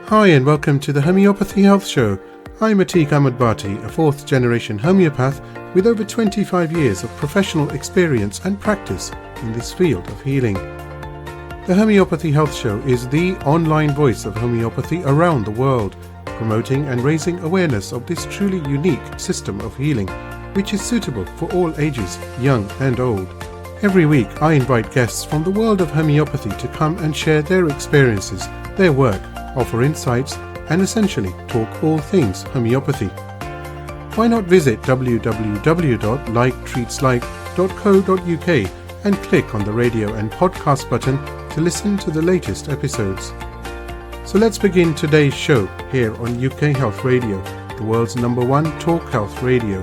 Hi and welcome to the Homeopathy Health Show. I'm Atiq Ahmed Bhatti, a fourth generation homeopath with over 25 years of professional experience and practice in this field of healing. The Homeopathy Health Show is the online voice of homeopathy around the world, promoting and raising awareness of this truly unique system of healing, which is suitable for all ages, young and old. Every week I invite guests from the world of homeopathy to come and share their experiences, their work, offer insights, and essentially talk all things homeopathy. Why not visit www.liketreatslike.co.uk and click on the radio and podcast button to listen to the latest episodes. So let's begin today's show here on UK Health Radio, the world's #1 talk health radio.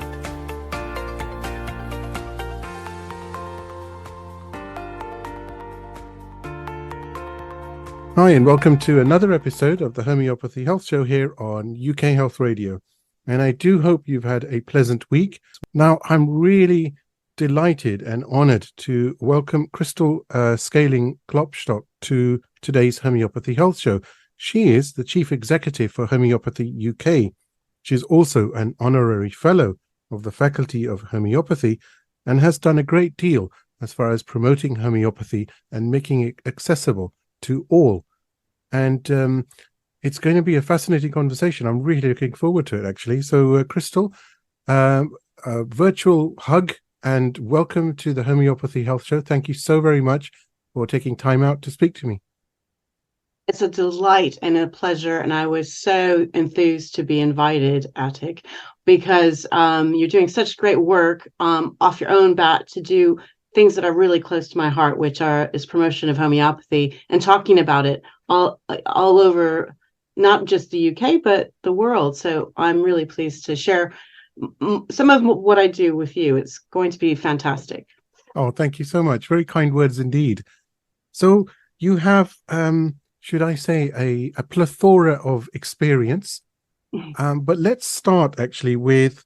Hi and welcome to another episode of the Homeopathy Health Show here on UK Health Radio. And I do hope you've had a pleasant week. Now, I'm really delighted and honoured to welcome Cristal Skaling-Klopstock to today's Homeopathy Health Show. She is the Chief Executive for Homeopathy UK. She's also an honorary fellow of the Faculty of Homeopathy and has done a great deal as far as promoting homeopathy and making it accessible to all. And it's going to be a fascinating conversation. I'm really looking forward to it, actually. So, Cristal, a virtual hug and welcome to the Homeopathy Health Show. Thank you so very much for taking time out to speak to me. It's a delight and a pleasure, and I was so enthused to be invited, Attic, because you're doing such great work off your own bat to do things that are really close to my heart, which is promotion of homeopathy and talking about it all over, not just the UK, but the world. So I'm really pleased to share some of what I do with you. It's going to be fantastic. Oh, thank you so much. Very kind words indeed. So you have, should I say, a plethora of experience. But let's start actually with,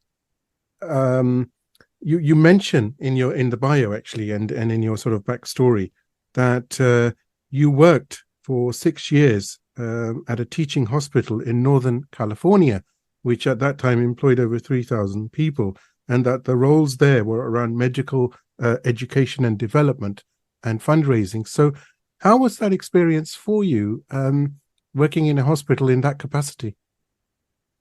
you mention in the bio actually, and in your sort of backstory that you worked for 6 years at a teaching hospital in Northern California, which at that time employed over 3,000 people, and that the roles there were around medical education and development and fundraising. So how was that experience for you, working in a hospital in that capacity?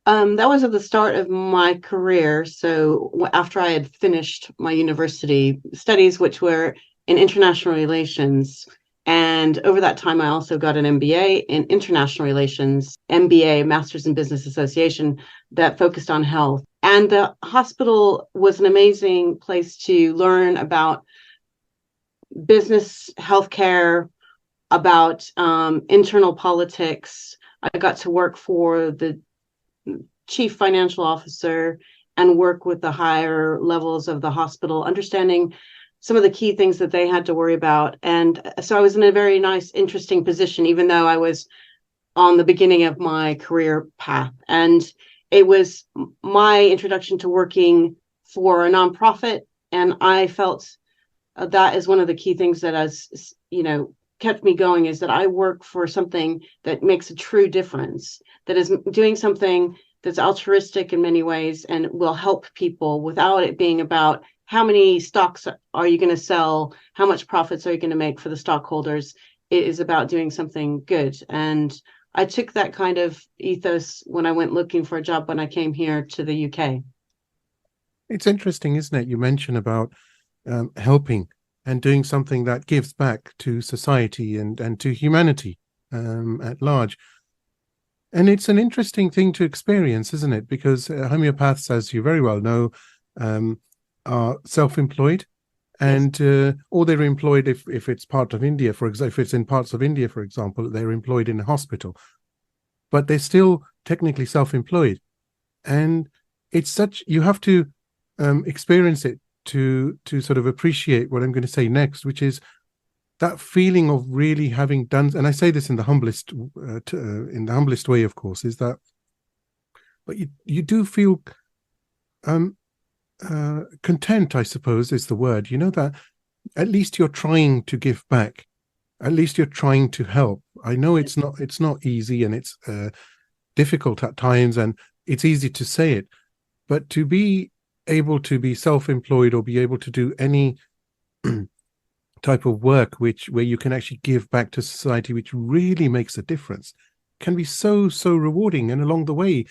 That was at the start of my career. So after I had finished my university studies, which were in international relations, and over that time, I also got an MBA in international relations, MBA, Masters in Business Association, that focused on health. And the hospital was an amazing place to learn about business, healthcare, about internal politics. I got to work for the chief financial officer and work with the higher levels of the hospital, understanding some of the key things that they had to worry about. And so I was in a very nice, interesting position, even though I was on the beginning of my career path. And it was my introduction to working for a nonprofit. And I felt that is one of the key things that has, kept me going, is that I work for something that makes a true difference, that is doing something that's altruistic in many ways and will help people without it being about how many stocks are you going to sell, how much profits are you going to make for the stockholders. It is about doing something good. And I took that kind of ethos when I went looking for a job when I came here to the UK. It's interesting, isn't it? You mentioned about helping and doing something that gives back to society and to humanity at large. And it's an interesting thing to experience, isn't it? Because homeopaths, as you very well know, are self-employed, and or they're employed if it's part of India, for example. If it's in parts of India, for example, they're employed in a hospital, but they're still technically self-employed. And it's such, you have to experience it to sort of appreciate what I'm going to say next, which is that feeling of really having done, and I say this in the humblest way, of course, is that, but you do feel content, I suppose is the word, that at least you're trying to give back at least you're trying to help. I know it's not easy, and it's difficult at times, and it's easy to say it, but to be able to be self-employed or be able to do any type of work where you can actually give back to society, which really makes a difference, can be so rewarding. And along the way,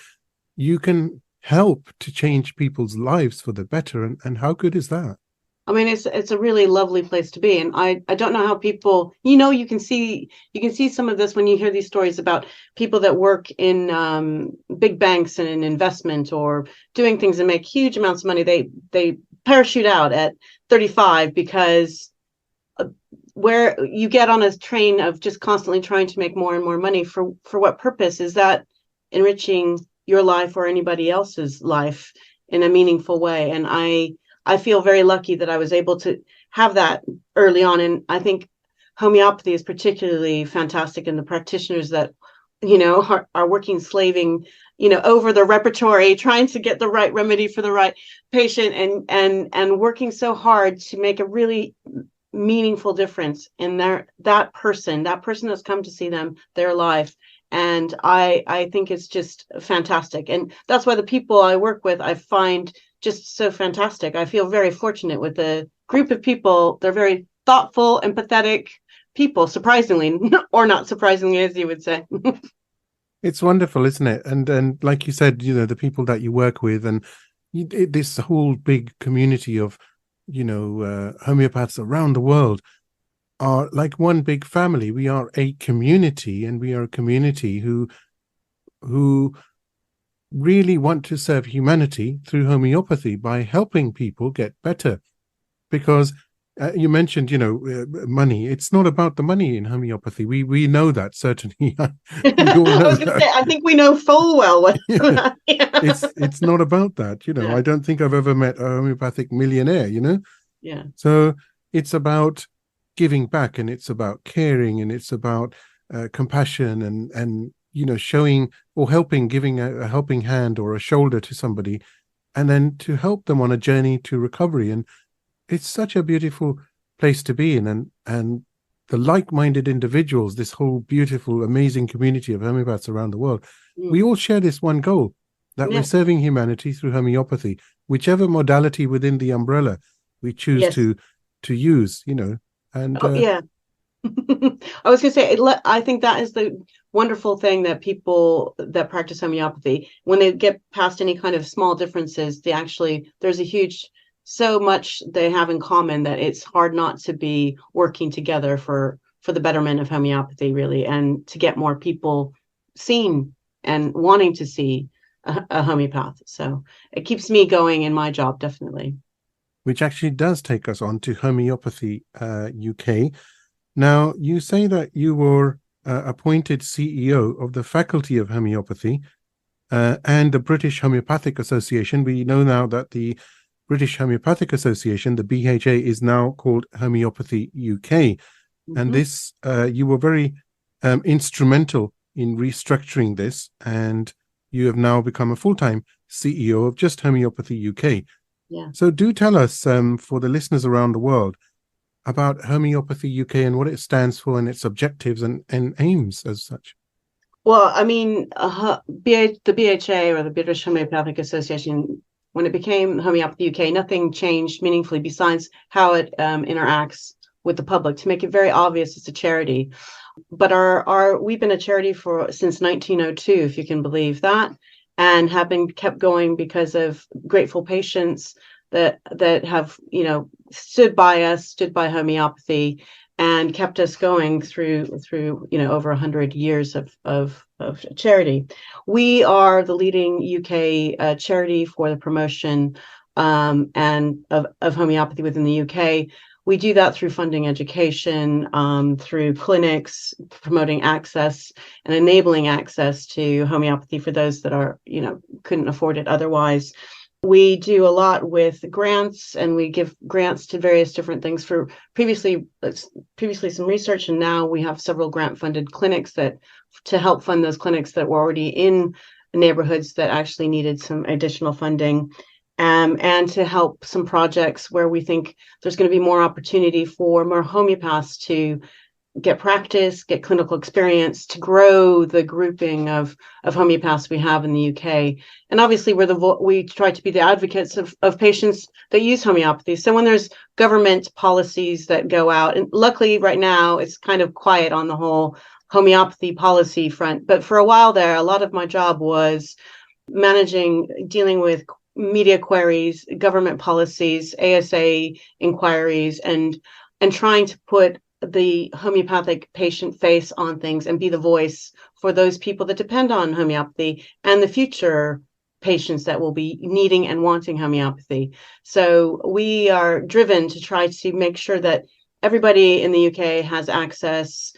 you can help to change people's lives for the better. And how good is that? I mean, it's a really lovely place to be. And I don't know how people, you can see some of this when you hear these stories about people that work in big banks and in investment or doing things and make huge amounts of money. They parachute out at 35 because where you get on a train of just constantly trying to make more and more money for what purpose? Is that enriching your life or anybody else's life in a meaningful way? And I feel very lucky that I was able to have that early on. And I think homeopathy is particularly fantastic, and the practitioners that, are working, slaving, over the repertory, trying to get the right remedy for the right patient, and working so hard to make a really meaningful difference in that person that's come to see them, their life. And I think it's just fantastic. And that's why the people I work with, I find just so fantastic. I feel very fortunate with the group of people. They're very thoughtful, empathetic people, surprisingly, or not surprisingly, as you would say. It's wonderful, isn't it? And like you said, the people that you work with, and this whole big community of homeopaths around the world are like one big family. We are a community, and we are a community who really want to serve humanity through homeopathy by helping people get better. Because you mentioned, money. It's not about the money in homeopathy. We know that, certainly. We all I know was going to that. say, I think we know full well what. Yeah. Yeah. It's not about that. Yeah. I don't think I've ever met a homeopathic millionaire. Yeah. So it's about giving back, and it's about caring, and it's about compassion, and showing or helping, giving a helping hand or a shoulder to somebody, and then to help them on a journey to recovery. And it's such a beautiful place to be in, and the like-minded individuals, this whole beautiful, amazing community of homeopaths around the world, we all share this one goal, that we're serving humanity through homeopathy, whichever modality within the umbrella we choose to use, and yeah. I was going to say, I think that is the wonderful thing, that people that practice homeopathy, when they get past any kind of small differences, there's so much they have in common that it's hard not to be working together for the betterment of homeopathy, really, and to get more people seen and wanting to see a homeopath. So it keeps me going in my job, definitely. Which actually does take us on to Homeopathy UK. Now, you say that you were appointed CEO of the Faculty of Homeopathy and the British Homeopathic Association. We know now that the British Homeopathic Association, the BHA, is now called Homeopathy UK. And this, you were very instrumental in restructuring this, and you have now become a full-time CEO of just Homeopathy UK. Yeah. So do tell us, for the listeners around the world, about Homeopathy UK and what it stands for and its objectives and aims as such. Well, I mean, the BHA, or the British Homeopathic Association, when it became Homeopathy UK, nothing changed meaningfully besides how it interacts with the public, to make it very obvious it's a charity. But we've been a charity since 1902, if you can believe that, and have been kept going because of grateful patients that have stood by us, stood by homeopathy, and kept us going through over 100 years of charity. We are the leading UK charity for the promotion and of homeopathy within the UK. We do that through funding education, through clinics, promoting access and enabling access to homeopathy for those that couldn't afford it otherwise. We do a lot with grants, and we give grants to various different things. For previously some research, and now we have several grant-funded clinics to help fund those clinics that were already in neighborhoods that actually needed some additional funding. And to help some projects where we think there's going to be more opportunity for more homeopaths to get practice, get clinical experience to grow the grouping of homeopaths we have in the UK. And obviously we try to be the advocates of patients that use homeopathy. So when there's government policies that go out, and luckily right now it's kind of quiet on the whole homeopathy policy front, but for a while there, a lot of my job was dealing with media queries, government policies, ASA inquiries, and trying to put the homeopathic patient face on things and be the voice for those people that depend on homeopathy and the future patients that will be needing and wanting homeopathy. So we are driven to try to make sure that everybody in the UK has access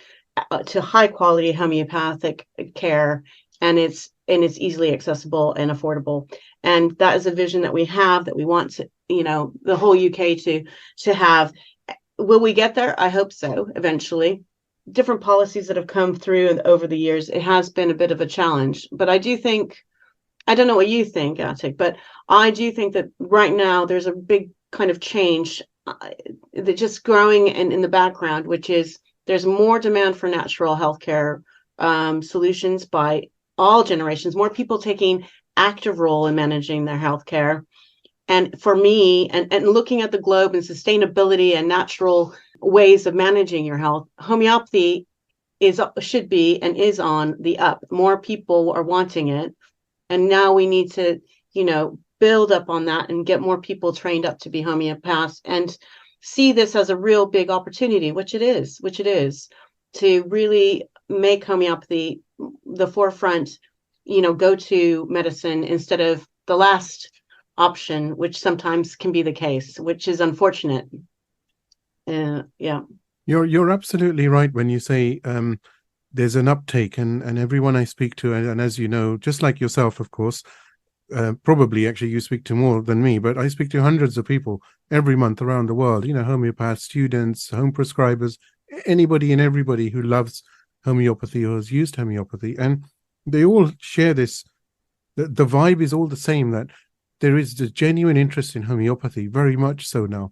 to high quality homeopathic care, and it's easily accessible and affordable. And that is a vision that we have, that we want to, the whole UK to have. Will we get there? I hope so, eventually. Different policies that have come through over the years, it has been a bit of a challenge. But I do think, I don't know what you think, Atik, but I do think that right now there's a big kind of change that just growing in the background, which is there's more demand for natural healthcare solutions by all generations, more people taking active role in managing their healthcare. And for me, and looking at the globe and sustainability and natural ways of managing your health, homeopathy should be and is on the up. More people are wanting it. And now we need to, build up on that and get more people trained up to be homeopaths and see this as a real big opportunity, which it is, to really make homeopathy the forefront, go-to medicine instead of the last option, which sometimes can be the case, which is unfortunate. Yeah. You're absolutely right when you say there's an uptake, and everyone I speak to, and as you know, just like yourself, of course, probably actually you speak to more than me, but I speak to hundreds of people every month around the world, homeopaths, students, home prescribers, anybody and everybody who loves homeopathy or has used homeopathy. And they all share this, the vibe is all the same, that there is a genuine interest in homeopathy, very much so now.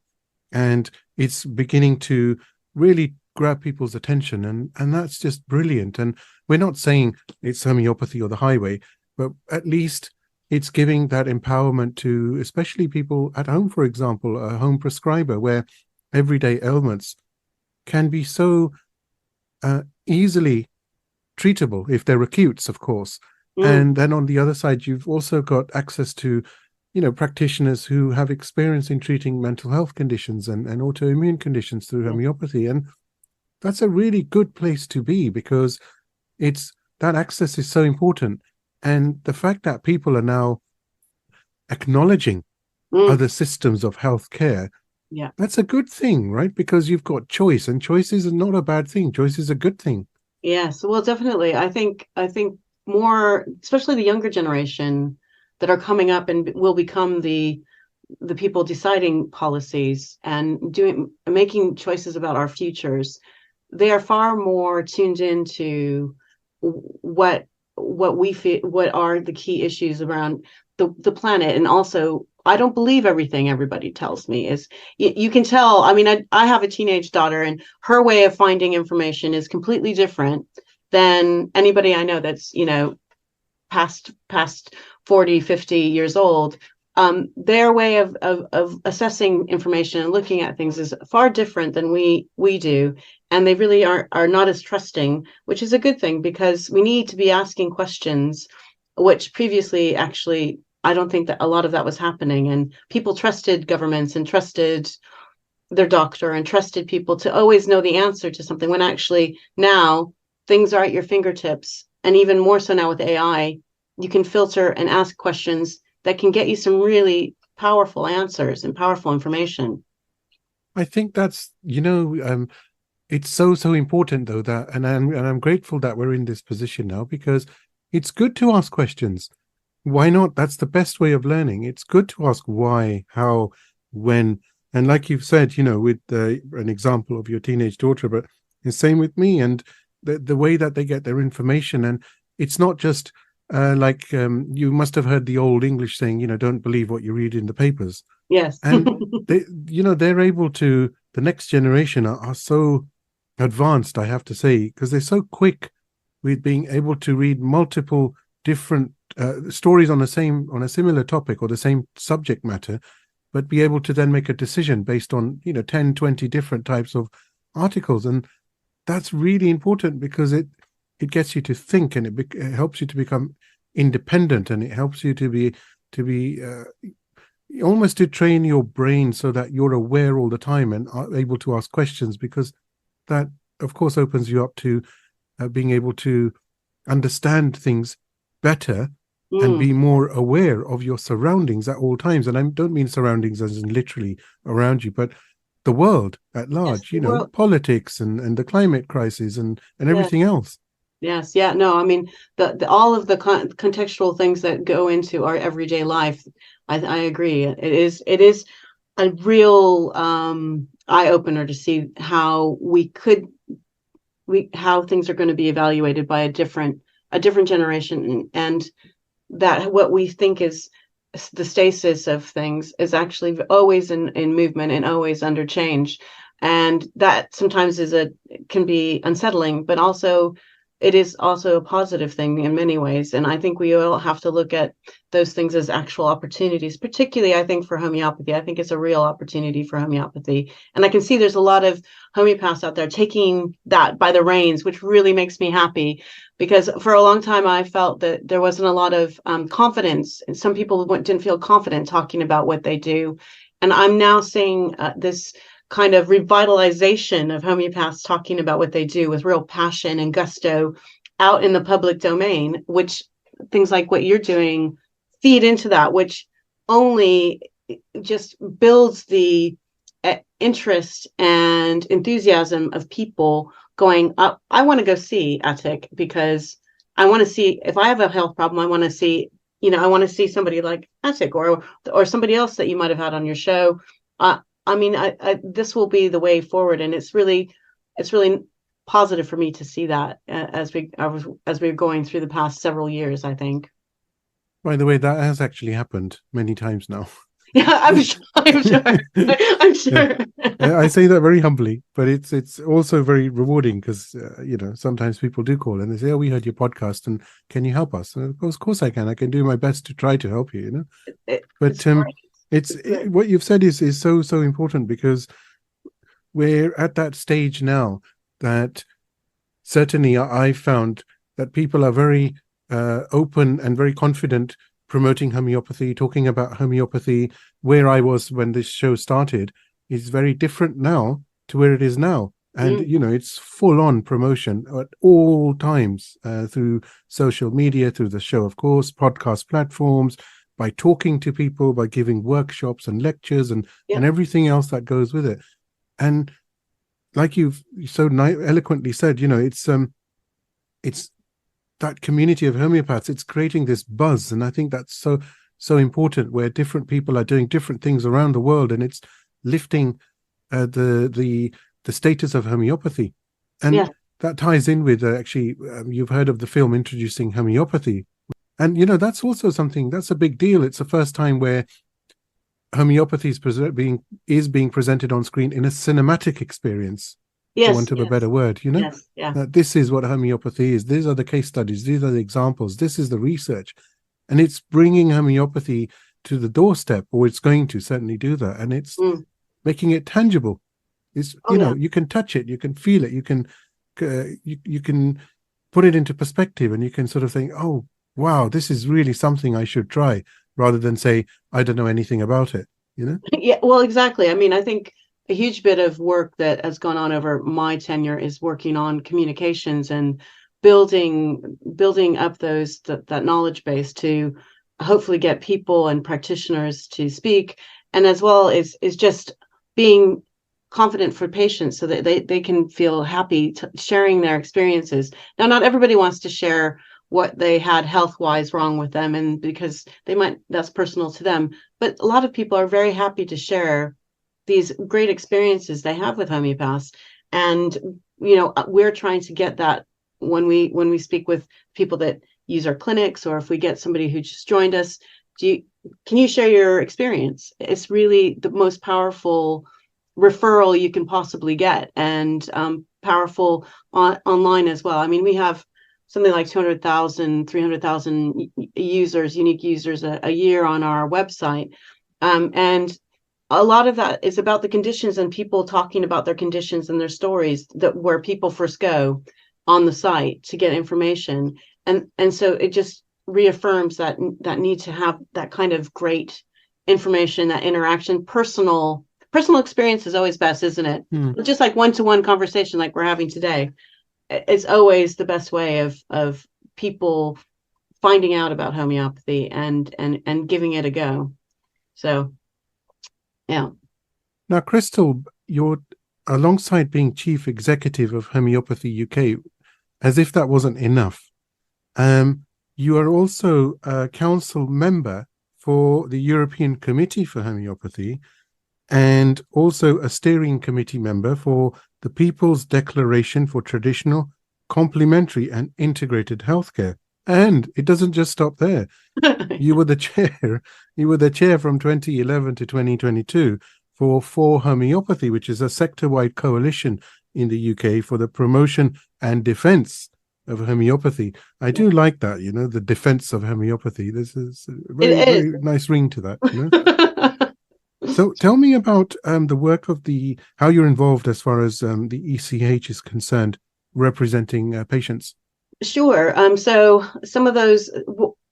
And it's beginning to really grab people's attention. And that's just brilliant. And we're not saying it's homeopathy or the highway, but at least it's giving that empowerment to especially people at home, for example, a home prescriber, where everyday ailments can be so easily treatable if they're acutes, of course. And then on the other side, you've also got access to practitioners who have experience in treating mental health conditions and autoimmune conditions through homeopathy. And that's a really good place to be, because that access is so important. And the fact that people are now acknowledging other systems of healthcare, that's a good thing, right? Because you've got choice, and choice is not a bad thing. Choice is a good thing. Yes, well, definitely. I think more, especially the younger generation that are coming up and will become the people deciding policies and making choices about our futures. They are far more tuned into what we feel, what are the key issues around the planet. And also, I don't believe everything everybody tells me. Is you can tell. I mean, I have a teenage daughter, and her way of finding information is completely different than anybody I know that's past 40, 50 years old. Their way of assessing information and looking at things is far different than we do. And they really are not as trusting, which is a good thing, because we need to be asking questions, which previously, actually, I don't think that a lot of that was happening. And people trusted governments and trusted their doctor and trusted people to always know the answer to something, when actually now things are at your fingertips. And even more so now with AI, you can filter and ask questions that can get you some really powerful answers and powerful information. I think that's, it's so important, though, that, and I'm grateful that we're in this position now, because it's good to ask questions. Why not? That's the best way of learning. It's good to ask why, how, when, and like you've said, with an example of your teenage daughter, but the same with me, and the way that they get their information. And it's not just you must have heard the old English saying, don't believe what you read in the papers. Yes. And they're able to, the next generation are so advanced, I have to say, because they're so quick with being able to read multiple different stories on a similar topic or the same subject matter, but be able to then make a decision based on 10, 20 different types of articles. And that's really important because it gets you to think, and it helps you to become independent, and it helps you to be almost to train your brain so that you're aware all the time and are able to ask questions, because that of course opens you up to being able to understand things better and be more aware of your surroundings at all times. And I don't mean surroundings as in literally around you, but the world at large, Yes, politics and the climate crisis and everything else. Yes, yeah, no, I mean the all of the contextual things that go into our everyday life. I agree. It is a real eye opener to see how how things are going to be evaluated by a different generation, and that what we think is the stasis of things is actually always in movement and always under change, and that sometimes can be unsettling, but also it is also a positive thing in many ways. And I think we all have to look at those things as actual opportunities, particularly I think for homeopathy. I think it's a real opportunity for homeopathy. And I can see there's a lot of homeopaths out there taking that by the reins, which really makes me happy, because for a long time I felt that there wasn't a lot of confidence, and some people didn't feel confident talking about what they do. And I'm now seeing this kind of revitalization of homeopaths talking about what they do with real passion and gusto out in the public domain, which things like what you're doing feed into that, which only just builds the interest and enthusiasm of people going up. I want to go see Attic because I want to see, if I have a health problem, I want to see, I want to see somebody like Attic or somebody else that you might have had on your show. I mean, this will be the way forward, and it's really positive for me to see that as we're going through the past several years, I think. By the way, that has actually happened many times now. Yeah, I'm sure. I'm sure. Yeah, I say that very humbly, but it's also very rewarding because sometimes people do call and they say, "Oh, we heard your podcast, and can you help us?" And of course I can. I can do my best to try to help you. But what you've said is so important, because we're at that stage now that certainly I found that people are very open and very confident promoting homeopathy, talking about homeopathy. Where I was when this show started is very different now to where it is now. And, it's full on promotion at all times through social media, through the show, of course, podcast platforms, by talking to people, by giving workshops and lectures and everything else that goes with it. And like you've so eloquently said, it's that community of homeopaths. It's creating this buzz, and I think that's so important, where different people are doing different things around the world, and it's lifting the status of homeopathy. And that ties in with you've heard of the film Introducing Homeopathy. And, that's also something that's a big deal. It's the first time where homeopathy is being presented on screen in a cinematic experience, for want of a better word, that this is what homeopathy is. These are the case studies. These are the examples. This is the research. And it's bringing homeopathy to the doorstep, or it's going to certainly do that. And it's making it tangible. It's, you can touch it, you can feel it, you can put it into perspective, and you can sort of think, oh, wow, this is really something I should try, rather than say, I don't know anything about it, Yeah, well, exactly. I mean, I think a huge bit of work that has gone on over my tenure is working on communications and building up that knowledge base to hopefully get people and practitioners to speak, and as well is just being confident for patients so that they can feel happy sharing their experiences. Now, not everybody wants to share what they had health-wise wrong with them, and because that's personal to them, but a lot of people are very happy to share these great experiences they have with homeopaths. And we're trying to get that when we speak with people that use our clinics, or if we get somebody who just joined us, can you share your experience? It's really the most powerful referral you can possibly get. And powerful online as well. I mean, we have something like 200,000, 300,000 users, unique users a year on our website. And a lot of that is about the conditions and people talking about their conditions and their stories, that where people first go on the site to get information. And so it just reaffirms that need to have that kind of great information, that interaction. Personal experience is always best, isn't it? Just like one-to-one conversation like we're having today, it's always the best way of people finding out about homeopathy and giving it a go. So yeah. Now, Cristal, you're, alongside being chief executive of Homeopathy UK, as if that wasn't enough, you are also a council member for the European Committee for Homeopathy, and also a steering committee member for the People's Declaration for Traditional, Complementary and Integrated Healthcare. And it doesn't just stop there. You were the chair from 2011 to 2022 for Homeopathy, which is a sector-wide coalition in the UK for the promotion and defense of homeopathy. I do like that, the defense of homeopathy. This is a very nice ring to that, So tell me about the work of how you're involved as far as the ECH is concerned, representing patients. Sure. So some of those,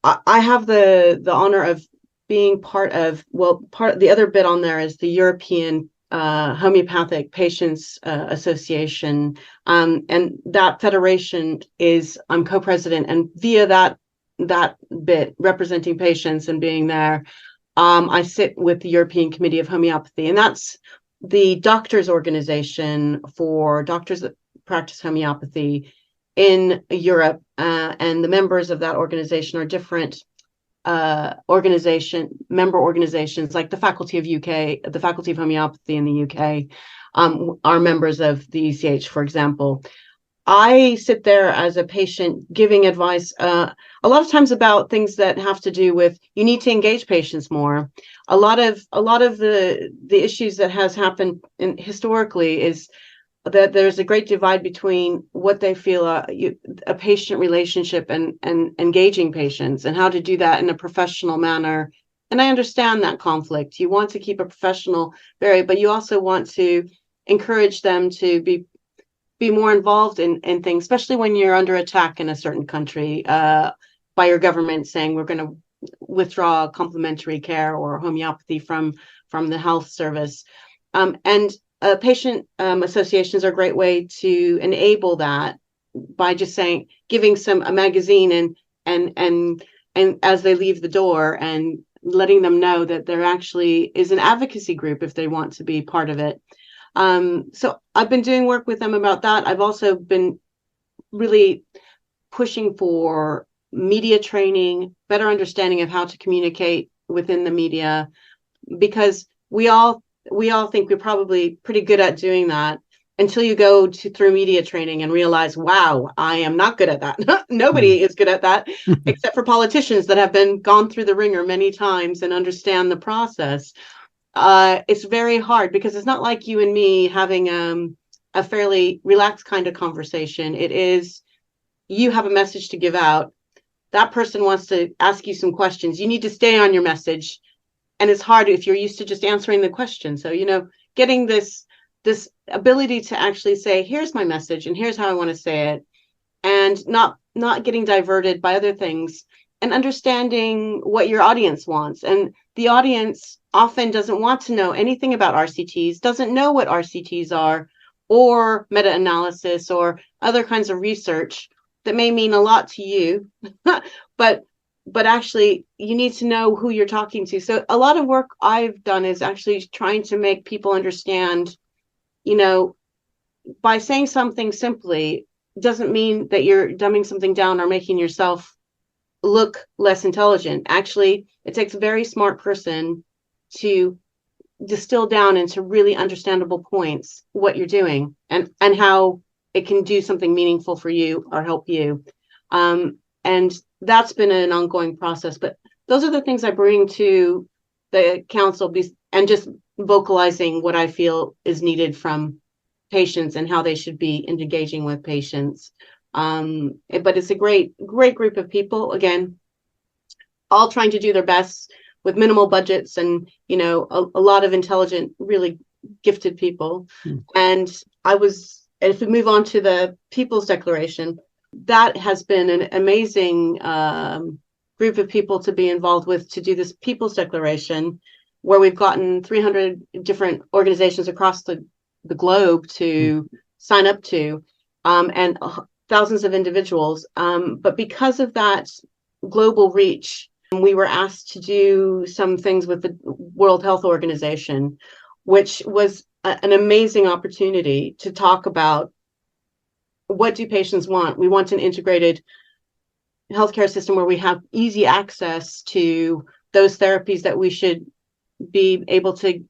I have the honor of being part of, the other bit on there is the European Homeopathic Patients Association. And that federation I'm co-president, and via that bit, representing patients and being there, I sit with the European Committee of Homeopathy, and that's the doctors' organization for doctors that practice homeopathy in Europe. And the members of that organization are different member organizations, like the Faculty of Homeopathy in the UK are members of the ECH, for example. I sit there as a patient giving advice a lot of times about things that have to do with, you need to engage patients more. A lot of the issues that has happened historically is that there's a great divide between what they feel a patient relationship and engaging patients, and how to do that in a professional manner. And I understand that conflict. You want to keep a professional but you also want to encourage them to be more involved in things, especially when you're under attack in a certain country by your government saying we're going to withdraw complementary care or homeopathy from the health service. And patient associations are a great way to enable that by just giving a magazine and as they leave the door, and letting them know that there actually is an advocacy group if they want to be part of it. So I've been doing work with them about that. I've also been really pushing for media training, better understanding of how to communicate within the media, because we all think we're probably pretty good at doing that until you go through media training and realize, wow, I am not good at that. Nobody is good at that except for politicians that have gone through the ringer many times and understand the process. It's very hard because it's not like you and me having a fairly relaxed kind of conversation. It is, you have a message to give out. That person wants to ask you some questions. You need to stay on your message. And it's hard if you're used to just answering the question. So, getting this ability to actually say, here's my message and here's how I want to say it, and not getting diverted by other things, and understanding what your audience wants. And the audience often doesn't want to know anything about RCTs, doesn't know what RCTs are, or meta-analysis or other kinds of research that may mean a lot to you, but actually you need to know who you're talking to. So a lot of work I've done is actually trying to make people understand, by saying something simply doesn't mean that you're dumbing something down or making yourself look less intelligent. Actually, it takes a very smart person to distill down into really understandable points what you're doing and how it can do something meaningful for you or help you. And that's been an ongoing process. But those are the things I bring to the council, and just vocalizing what I feel is needed from patients and how they should be engaging with patients. But it's a great group of people, again, all trying to do their best with minimal budgets and, a lot of intelligent, really gifted people. And if we move on to the People's Declaration, that has been an amazing group of people to be involved with, to do this People's Declaration, where we've gotten 300 different organizations across the globe to sign up to, and thousands of individuals. But because of that global reach, we were asked to do some things with the World Health Organization, which was an amazing opportunity to talk about, what do patients want? We want an integrated healthcare system where we have easy access to those therapies that we should be able to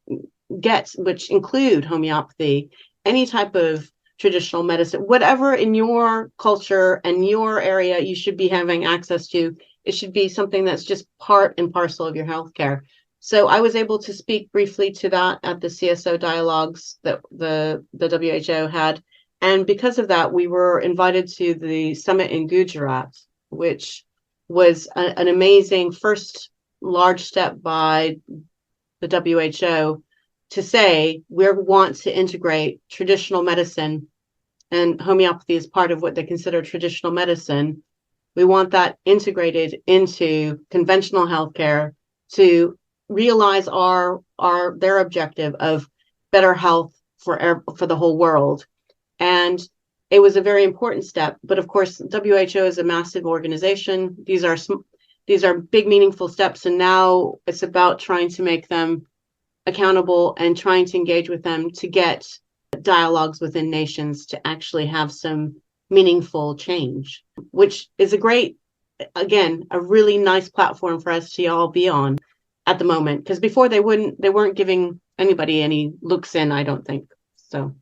get, which include homeopathy, any type of traditional medicine, whatever in your culture and your area you should be having access to. It should be something that's just part and parcel of your healthcare. So I was able to speak briefly to that at the CSO dialogues that the WHO had. And because of that, we were invited to the summit in Gujarat, which was an amazing first large step by the WHO to say we want to integrate traditional medicine, and homeopathy is part of what they consider traditional medicine. We want that integrated into conventional healthcare to realize their objective of better health for the whole world. And it was a very important step. But of course, WHO is a massive organization. These are big, meaningful steps. And now it's about trying to make them accountable and trying to engage with them to get dialogues within nations to actually have some meaningful change, which is a really nice platform for us to all be on at the moment. Because before they weren't giving anybody any looks in, I don't think so.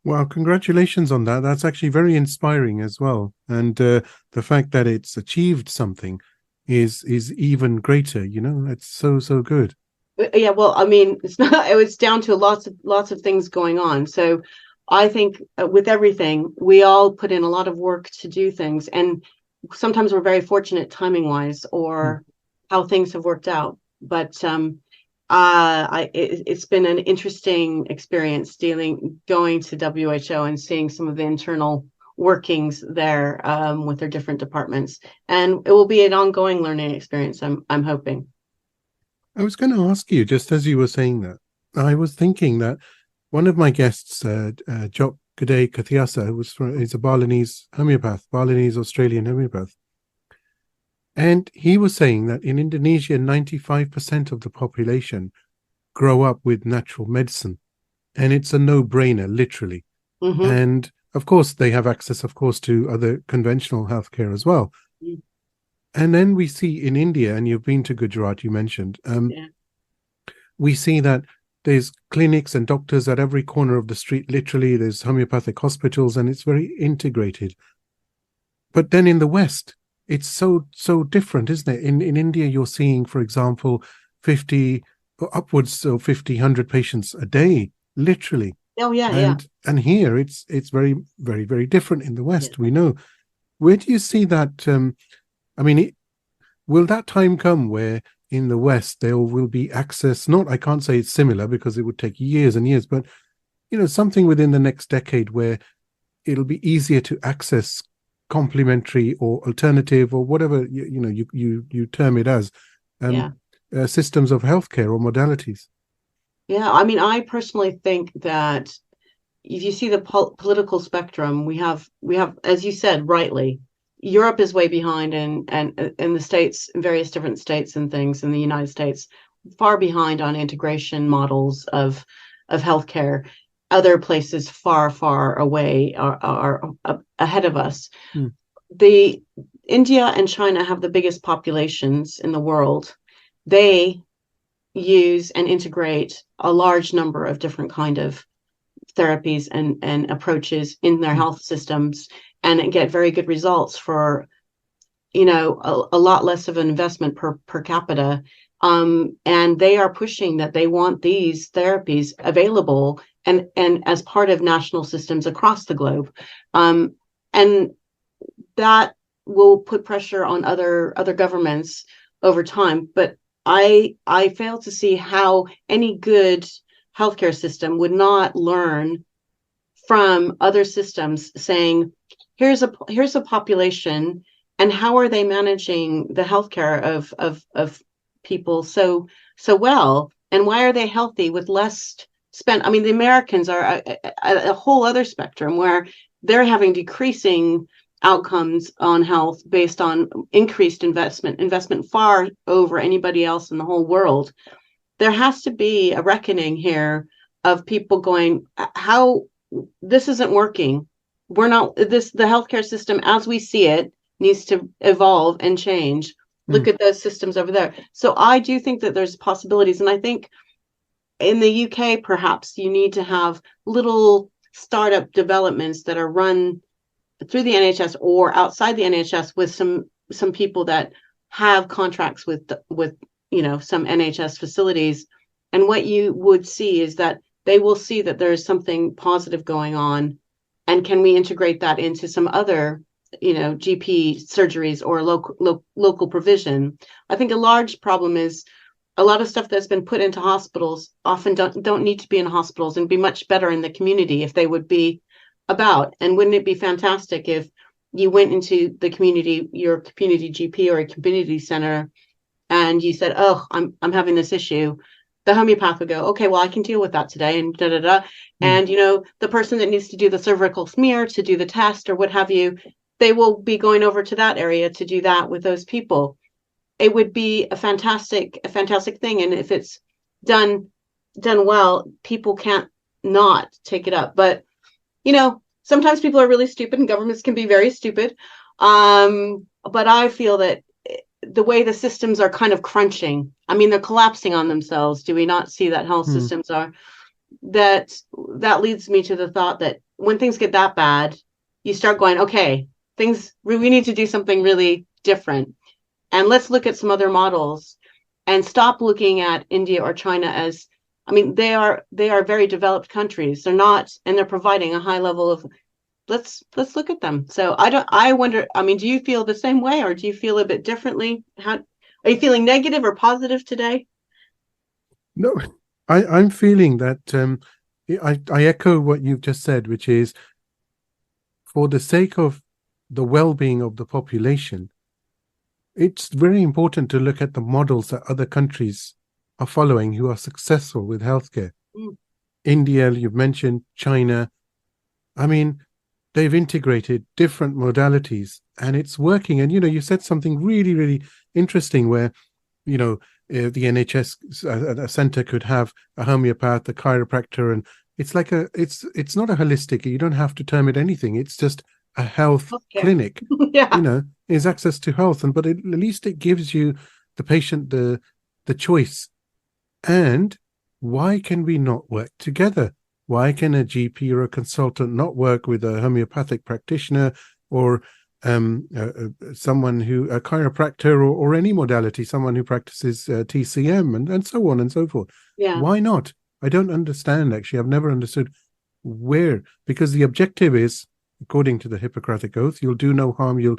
Well, congratulations on that. That's actually very inspiring as well. And the fact that it's achieved something is even greater. It's so good. Yeah, well, I mean, it's not. It was down to lots of things going on. So I think with everything, we all put in a lot of work to do things, and sometimes we're very fortunate timing wise, or how things have worked out. But it's been an interesting experience going to WHO and seeing some of the internal workings there with their different departments, and it will be an ongoing learning experience. I'm hoping. I was going to ask you, just as you were saying that, I was thinking that one of my guests, Jock Gede Kathiasa, he's a Balinese homeopath, Balinese Australian homeopath. And he was saying that in Indonesia, 95% of the population grow up with natural medicine. And it's a no-brainer, literally. Mm-hmm. And of course, they have access, to other conventional healthcare as well. Mm-hmm. And then we see in India, and you've been to Gujarat, you mentioned, we see that there's clinics and doctors at every corner of the street. Literally, there's homeopathic hospitals, and it's very integrated. But then in the West, it's so different, isn't it? In India, you're seeing, for example, 50 or upwards of 100 patients a day, literally. Oh yeah, And here, it's very, very, very different in the West. Yeah. We know. Where do you see that? Will that time come where in the West there will be access? I can't say it's similar because it would take years and years, but something within the next decade where it'll be easier to access complementary or alternative or whatever you term it as, systems of healthcare or modalities. Yeah, I mean, I personally think that if you see the political spectrum, we have, as you said rightly, Europe is way behind, and in the States, in various different states and things in the United States, far behind on integration models of healthcare. Other places far away are ahead of us. The India and China have the biggest populations in the world. They use and integrate a large number of different kind of therapies and approaches in their health systems, and get very good results for a lot less of an investment per capita, and they are pushing that they want these therapies available and as part of national systems across the globe. And that will put pressure on other governments over time. But I fail to see how any good healthcare system would not learn from other systems, saying, here's a population, and how are they managing the healthcare of people so well, and why are they healthy with less spent? I mean, the Americans are a whole other spectrum where they're having decreasing outcomes on health based on increased investment far over anybody else in the whole world. There has to be a reckoning here of people going, how this isn't working. We're not the healthcare system as we see it needs to evolve and change. Look at those systems over there. So I do think that there's possibilities. And I think in the UK, perhaps you need to have little startup developments that are run through the NHS or outside the NHS with some people that have contracts with some NHS facilities. And what you would see is that they will see that there is something positive going on, and can we integrate that into some other GP surgeries or local provision. I think a large problem is a lot of stuff that's been put into hospitals often don't need to be in hospitals, and be much better in the community if they would be about. And wouldn't it be fantastic if you went into the community, your community GP or a community center, and you said, oh, I'm having this issue. The homeopath would go, okay, well, I can deal with that today, and da da da. And the person that needs to do the cervical smear, to do the test or what have you, they will be going over to that area to do that with those people. It would be a fantastic thing. And if it's done well, people can't not take it up. But sometimes people are really stupid, and governments can be very stupid. But I feel that the way the systems are kind of crunching, I mean, they're collapsing on themselves. Do we not see that health systems are? That leads me to the thought that when things get that bad, you start going, okay, we need to do something really different. And let's look at some other models and stop looking at India or China as, I mean, they are very developed countries. They're not, and they're providing a high level of, let's look at them. So I wonder, I mean, do you feel the same way, or do you feel a bit differently? Are you feeling negative or positive today? No, I'm feeling that I echo what you've just said, which is, for the sake of the well-being of the population, it's very important to look at the models that other countries are following who are successful with healthcare. India, you've mentioned, China. I mean, they've integrated different modalities and it's working. And, you said something really, really interesting where, the NHS center could have a homeopath, a chiropractor, and it's like it's not a holistic, you don't have to term it anything. It's just a health clinic, Yeah. Is access to health. But at least it gives you, the patient, the choice. And why can we not work together? Why can a GP or a consultant not work with a homeopathic practitioner or someone a chiropractor or any modality, someone who practices TCM and so on and so forth? Yeah. Why not? I don't understand, actually. I've never understood where, because the objective is, according to the Hippocratic Oath, you'll do no harm, you'll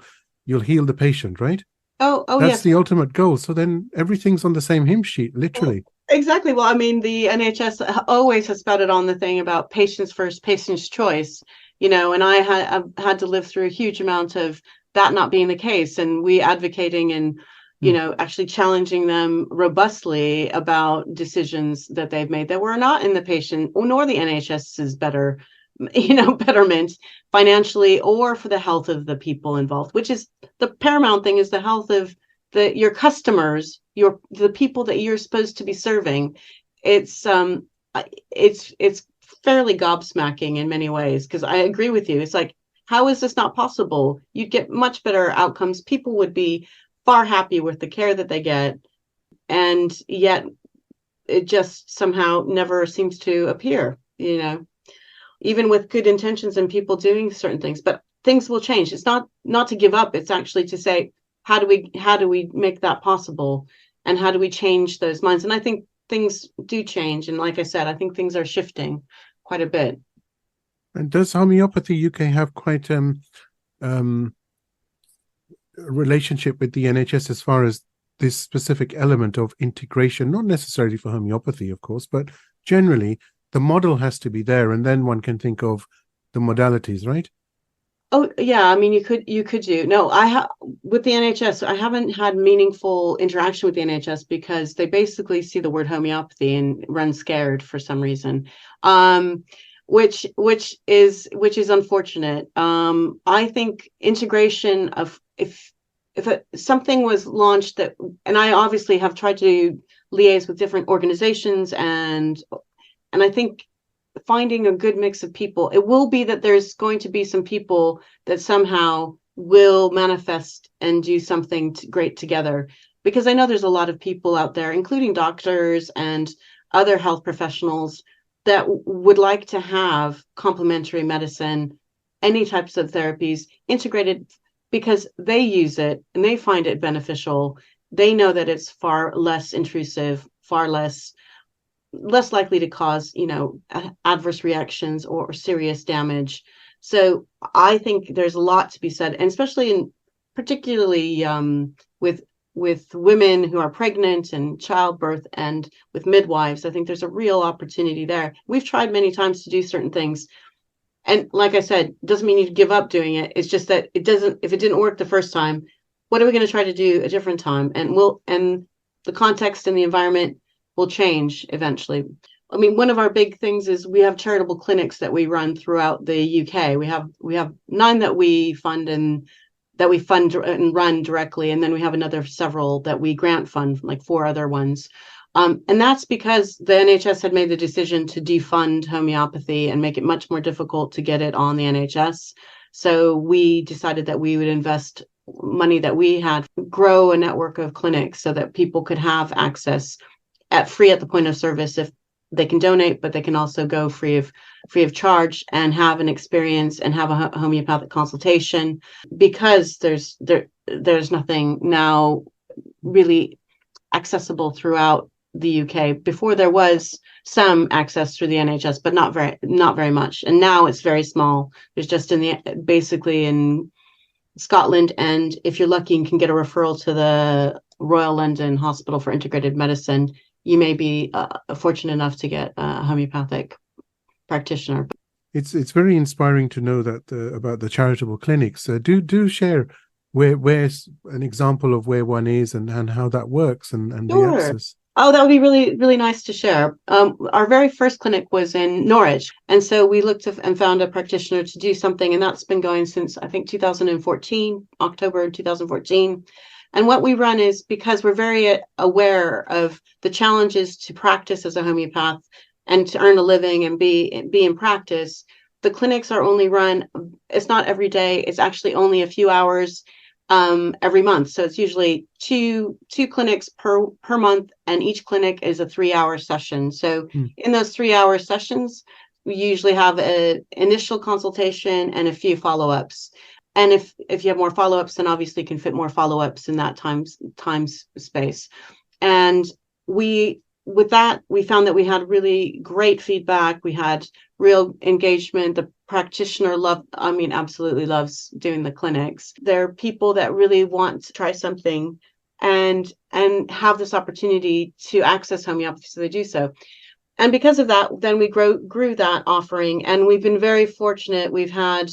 heal the patient, right? Oh, That's yes. the ultimate goal. So then everything's on the same hymn sheet, literally. Exactly. Well, I mean, the NHS always has spouted on the thing about patients first, patient's choice, and I've had to live through a huge amount of that not being the case, and we advocating and, actually challenging them robustly about decisions that they've made that were not in the patient nor the NHS's betterment financially or for the health of the people involved, which is the paramount thing, is the health of your customers, the people that you're supposed to be serving. It's fairly gobsmacking in many ways, because I agree with you. It's like, how is this not possible? You'd get much better outcomes. People would be far happier with the care that they get, and yet it just somehow never seems to appear, even with good intentions and people doing certain things. But things will change. It's not to give up. It's actually to say, how do we make that possible, and how do we change those minds? And I think things do change. And like I said, I think things are shifting quite a bit. And does Homeopathy UK have quite a relationship with the NHS as far as this specific element of integration, not necessarily for homeopathy, of course, but generally the model has to be there, and then one can think of the modalities, right? Oh yeah, I mean you could do. No, I have with the NHS, I haven't had meaningful interaction with the NHS because they basically see the word homeopathy and run scared for some reason. Which is unfortunate. I think integration of if something was launched that, and I obviously have tried to liaise with different organizations, and I think finding a good mix of people, it will be that there's going to be some people that somehow will manifest and do something great together, because I know there's a lot of people out there, including doctors and other health professionals, that would like to have complementary medicine, any types of therapies integrated, because they use it and they find it beneficial. They know that it's far less intrusive, far less likely to cause, adverse reactions or serious damage. So I think there's a lot to be said, and especially in particularly with women who are pregnant and childbirth, and with midwives. I think there's a real opportunity there. We've tried many times to do certain things, and like I said, doesn't mean you give up doing it. It's just that it doesn't, if it didn't work the first time, what are we going to try to do a different time? And the context and the environment will change eventually. I mean, one of our big things is we have charitable clinics that we run throughout the UK. We have 9 that we fund and run directly, and then we have another several that we grant fund, like 4 other ones. And that's because the NHS had made the decision to defund homeopathy and make it much more difficult to get it on the NHS. So we decided that we would invest money that we had, grow a network of clinics so that people could have access free at the point of service if they can donate, but they can also go free of charge and have an experience and have a homeopathic consultation, because there's nothing now really accessible throughout the UK. Before there was some access through the NHS, but not very much. And now it's very small. There's just basically in Scotland, and if you're lucky and can get a referral to the Royal London Hospital for Integrated Medicine, you may be fortunate enough to get a homeopathic practitioner. It's very inspiring to know that about the charitable clinics. Do share where's an example of where one is and how that works and Sure. the access. Oh, that would be really, really nice to share. Our very first clinic was in Norwich. And so we looked and found a practitioner to do something. And that's been going since, I think, 2014, October 2014. And what we run is, because we're very aware of the challenges to practice as a homeopath and to earn a living and be in practice, the clinics are only run, it's not every day, it's actually only a few hours every month. So it's usually two clinics per month, and each clinic is a 3-hour session. So in those 3-hour sessions, we usually have an initial consultation and a few follow-ups. And if you have more follow-ups, then obviously you can fit more follow-ups in that time space. And with that, we found that we had really great feedback. We had real engagement. The practitioner absolutely loves doing the clinics. There are people that really want to try something and have this opportunity to access homeopathy, so they do so. And because of that, then we grew that offering, and we've been very fortunate. We've had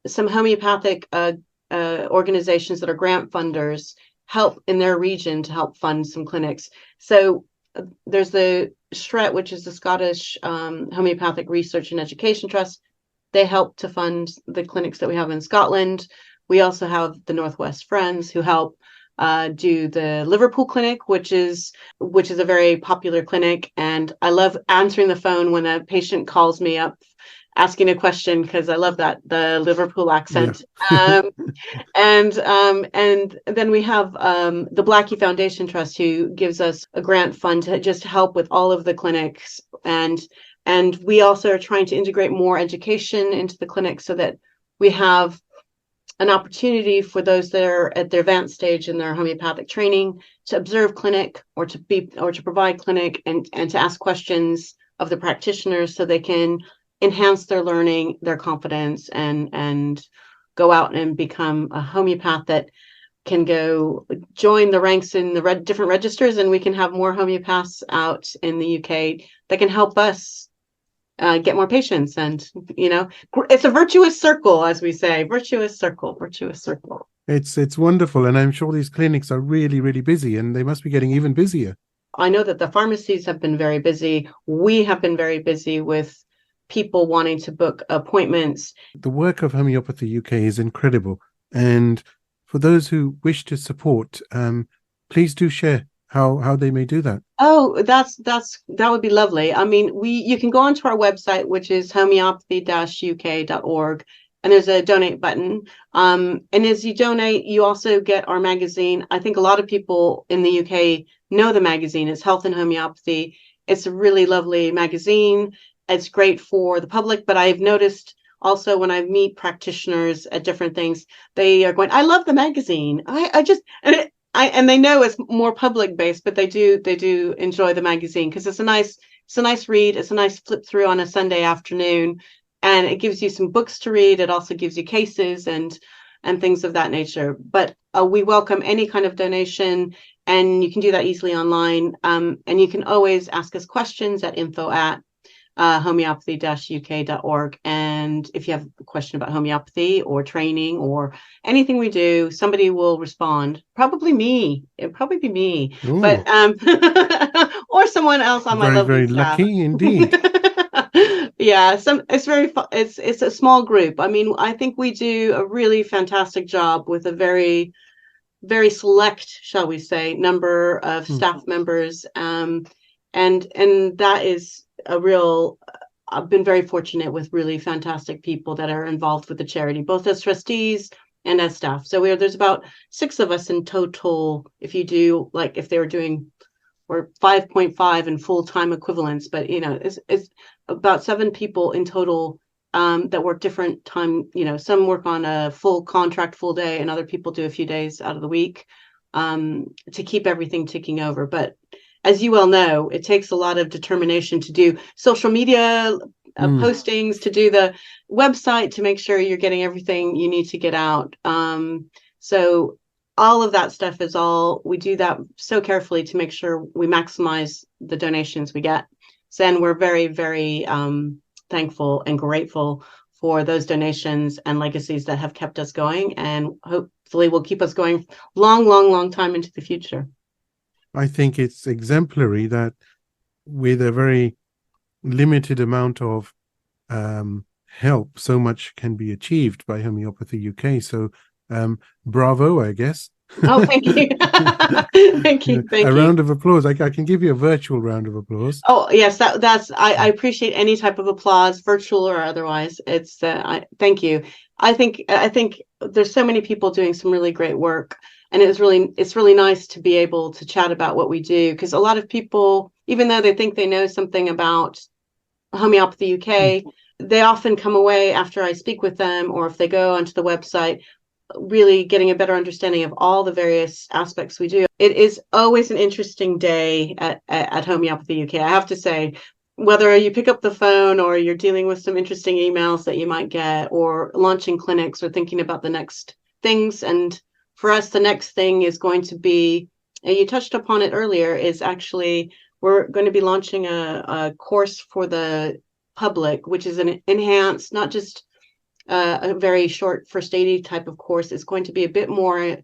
some homeopathic organizations that are grant funders help in their region to help fund some clinics. So there's the SHRET, which is the Scottish Homeopathic Research and Education Trust. They help to fund the clinics that we have in Scotland. We also have the Northwest Friends, who help do the Liverpool clinic, which is a very popular clinic. And I love answering the phone when a patient calls me up asking a question, because I love the Liverpool accent. Yeah. And then we have the Blackie Foundation Trust, who gives us a grant fund to just help with all of the clinics. And we also are trying to integrate more education into the clinic, so that we have an opportunity for those that are at their advanced stage in their homeopathic training to observe clinic, or to provide clinic, and to ask questions of the practitioners, so they can enhance their learning, their confidence, and go out and become a homeopath that can go join the ranks in the different registers, and we can have more homeopaths out in the UK that can help us get more patients. And it's a virtuous circle, as we say. Virtuous circle. It's wonderful, and I'm sure these clinics are really, really busy, and they must be getting even busier. I know that the pharmacies have been very busy. We have been very busy with people wanting to book appointments. The work of Homeopathy UK is incredible, and for those who wish to support, please do share how they may do that. Oh, that would be lovely. I mean, you can go onto our website, which is homeopathy-uk.org, and there's a donate button. And as you donate, you also get our magazine. I think a lot of people in the UK know the magazine. It's Health and Homeopathy. It's a really lovely magazine. It's great for the public, but I've noticed also when I meet practitioners at different things, they are going, "I love the magazine. And they know it's more public based, but they do enjoy the magazine because it's a nice read. It's a nice flip through on a Sunday afternoon, and it gives you some books to read. It also gives you cases and things of that nature. But we welcome any kind of donation, and you can do that easily online. And you can always ask us questions at info@homeopathy-uk.org. And if you have a question about homeopathy or training or anything we do, somebody will respond. Probably me. It'd probably be me. Ooh. But or someone else on my lovely very staff. Lucky indeed. Yeah, it's a small group. I mean, I think we do a really fantastic job with a very, very select, shall we say, number of staff members. And that is I've been very fortunate with really fantastic people that are involved with the charity, both as trustees and as staff. So there's about 6 of us in total. If you do, like, if they were doing, or 5.5 in full-time equivalents, but it's about 7 people in total that work different time. Some work on a full contract, full day, and other people do a few days out of the week to keep everything ticking over. But as you well know, it takes a lot of determination to do social media postings, to do the website, to make sure you're getting everything you need to get out. So all of that stuff we do that so carefully to make sure we maximize the donations we get. So, and we're very, very thankful and grateful for those donations and legacies that have kept us going, and hopefully will keep us going long time into the future. I think it's exemplary that with a very limited amount of help, so much can be achieved by Homeopathy UK. So bravo, I guess. Oh, thank you. Thank you. A round of applause. I can give you a virtual round of applause. Oh, yes, that's I appreciate any type of applause, virtual or otherwise. It's thank you. I think there's so many people doing some really great work. And it's really nice to be able to chat about what we do, because a lot of people, even though they think they know something about Homeopathy UK, they often come away after I speak with them, or if they go onto the website, really getting a better understanding of all the various aspects we do. It is always an interesting day at Homeopathy UK. I have to say, whether you pick up the phone or you're dealing with some interesting emails that you might get, or launching clinics, or thinking about the next things. And for us, the next thing is going to be, and you touched upon it earlier, is actually we're going to be launching a course for the public, which is an enhanced, not just a very short first aid type of course. It's going to be a bit more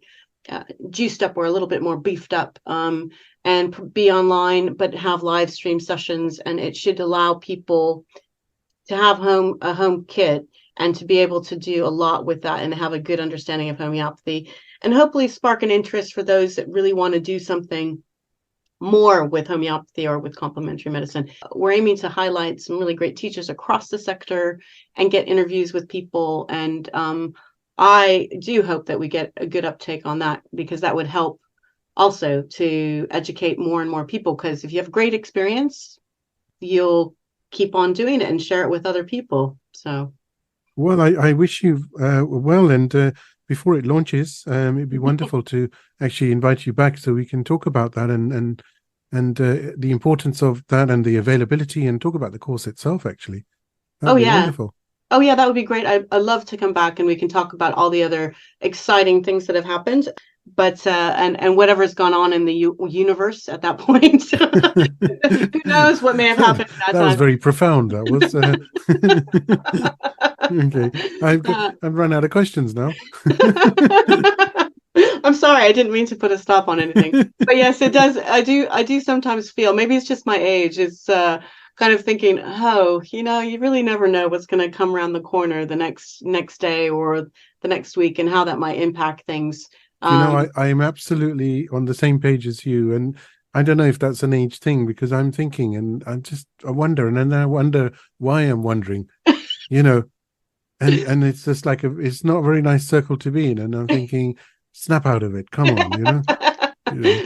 juiced up, or a little bit more beefed up, and be online, but have live stream sessions. And it should allow people to have a home kit and to be able to do a lot with that and have a good understanding of homeopathy, and hopefully spark an interest for those that really want to do something more with homeopathy or with complementary medicine. We're aiming to highlight some really great teachers across the sector and get interviews with people. And I do hope that we get a good uptake on that, because that would help also to educate more and more people. Because if you have great experience, you'll keep on doing it and share it with other people. So, well, I wish you well, and before it launches, it'd be wonderful to actually invite you back so we can talk about that and the importance of that and the availability, and talk about the course itself, actually. That'd Oh, be yeah. wonderful. Oh, yeah, that would be great. I'd love to come back and we can talk about all the other exciting things that have happened. But and whatever's gone on in the universe at that point. Who knows what may have happened at That that was time. very profound. That was. Okay, Uh, I've run out of questions now. I'm sorry, I didn't mean to put a stop on anything. But yes, it does. I do sometimes feel, maybe it's just my age. It's kind of thinking, oh, you really never know what's going to come around the corner the next day or the next week and how that might impact things. I am absolutely on the same page as you, and I don't know if that's an age thing because I'm thinking, and I wonder, and then I wonder why I'm wondering, you know, and it's just like it's not a very nice circle to be in, and I'm thinking, snap out of it, come on,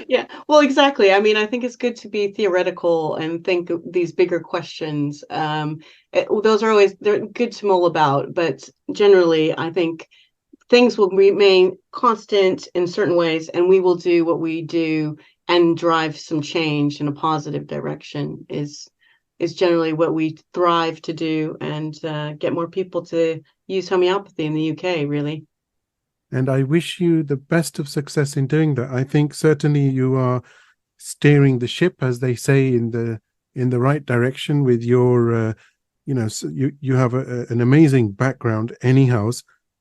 Yeah, well, exactly. I mean, I think it's good to be theoretical and think of these bigger questions. Those are they're good to mull about, but generally, I think things will remain constant in certain ways, and we will do what we do and drive some change in a positive direction is generally what we thrive to do, and get more people to use homeopathy in the UK, really. And I wish you the best of success in doing that. I think certainly you are steering the ship, as they say, in the right direction with your, so you have an amazing background, anyhow,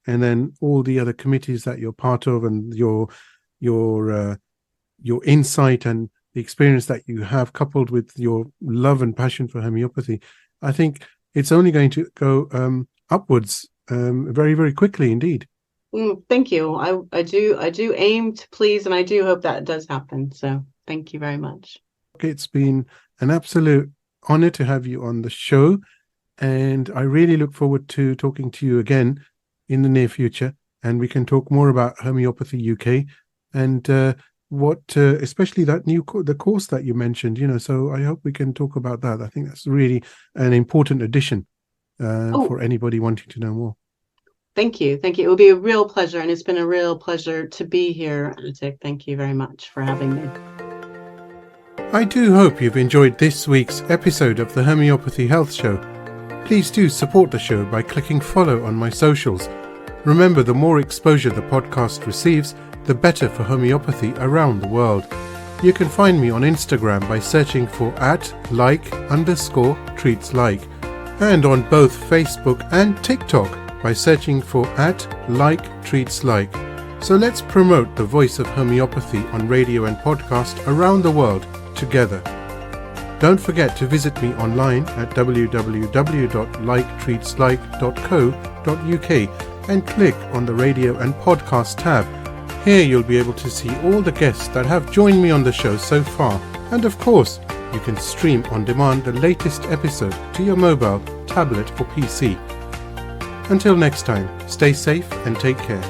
and then all the other committees that you're part of, and your insight and the experience that you have, coupled with your love and passion for homeopathy. I think it's only going to go upwards very, very quickly indeed. Thank you. I do aim to please, and I do hope that does happen. So thank you very much. It's been an absolute honor to have you on the show, and I really look forward to talking to you again in the near future, and we can talk more about Homeopathy UK and what, especially that the course that you mentioned. So I hope we can talk about that. I think that's really an important addition for anybody wanting to know more. Thank you. Thank you. It will be a real pleasure, and it's been a real pleasure to be here, Atik. Thank you very much for having me. I do hope you've enjoyed this week's episode of the Homeopathy Health Show. Please do support the show by clicking follow on my socials. Remember, the more exposure the podcast receives, the better for homeopathy around the world. You can find me on Instagram by searching for @like_treatslike, and on both Facebook and TikTok by searching for @LikeTreatsLike. So let's promote the voice of homeopathy on radio and podcast around the world together. Don't forget to visit me online at www.liketreatslike.co.uk and click on the radio and podcast tab. Here you'll be able to see all the guests that have joined me on the show so far, and of course you can stream on demand the latest episode to your mobile, tablet or PC. Until next time, stay safe and take care.